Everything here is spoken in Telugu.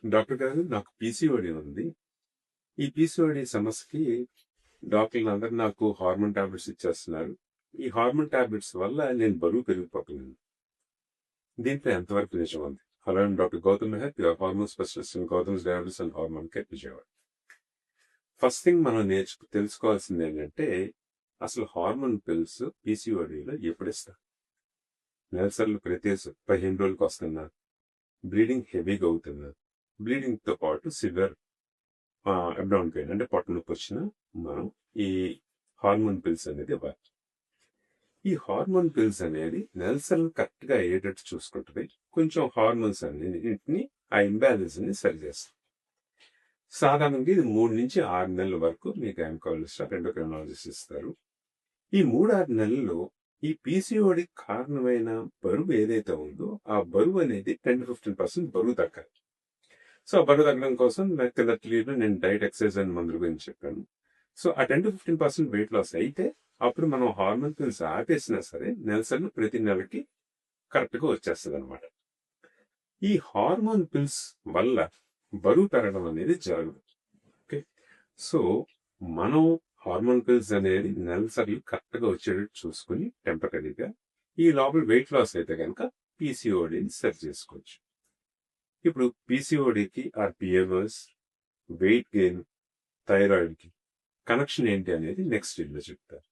డాక్టర్ గారు నాకు పీసీఓడి ఉంది. ఈ పీసీఓడి సమస్యకి డాక్టర్లందరూ నాకు హార్మోన్ టాబ్లెట్స్ ఇచ్చేస్తున్నారు. ఈ హార్మోన్ టాబ్లెట్స్ వల్ల నేను బరువు పెరిగిపోతున్నాను. దీంట్లో ఎంతవరకు నిజం ఉంది? Hello, I'm doctor Gautam Meher, your hormone specialist in Gautam's diabetes and hormone care Vijayawada. First thing మనం తెలుసుకోవాల్సింది ఏంటంటే, అసలు హార్మోన్ పిల్స్ పీసీఓడిలో ఎప్పుడు ఇస్తారు? నెలసర్లు ప్రతి 15 రోజులకు వస్తున్నా, బ్లీడింగ్ హెవీగా అవుతున్నా, బ్లీడింగ్ తో పాటు సివియర్ అబ్డామినల్ పెయిన్ అంటే పొట్ట నొప్పి వచ్చినా మనం ఈ హార్మోన్ పిల్స్ అనేది ఇవ్వాలి. ఈ హార్మోన్ పిల్స్ అనేది నెలసర్లు కరెక్ట్ గా అయ్యేటట్టు చూసుకుంటుంది. కొంచెం హార్మోన్స్ అన్నింటినీ ఆ ఇంబ్యాలెన్స్ ని సరిచేస్తుంది. సాధారణంగా ఇది 3 నుంచి 6 నెలల వరకు మీకు గైనకాలజిస్ట్ ఎండోక్రైనాలజిస్ట్ ఇస్తారు. ఈ 3-6 నెలల్లో ఈ పీసీఓడి కారణమైన బరువు ఏదైతే ఉందో ఆ బరువు అనేది 10-15% బరువు తగ్గాలి. సో బరువు తగ్గడం కోసం నేను డైట్, ఎక్సర్సైజ్ అండ్ మందుల గురించి చెప్పాను. సో ఆ 10-15% వెయిట్ లాస్ అయితే అప్పుడు మనం హార్మోన్ పిల్స్ ఆపేసినా సరే నెలసర్లు ప్రతి నెలకి కరెక్ట్ గా వచ్చేస్తుంది అనమాట. ఈ హార్మోన్ పిల్స్ వల్ల బరువు పెరగడం అనేది జరగదు. ఓకే, సో మనం హార్మోన్ పిల్స్ అనేది నెలసర్లు కరెక్ట్ గా వచ్చేటట్టు చూసుకుని టెంపరీగా ఈ లోపల వెయిట్ లాస్ అయితే కనుక పీసీఓడిని సరి చేసుకోవచ్చు. ఇప్పుడు పీసీఓడికి or PMS, weight gain, thyroid కి కనెక్షన్ ఏంటి అనేది నెక్స్ట్ వీడియోలో చెప్తారు.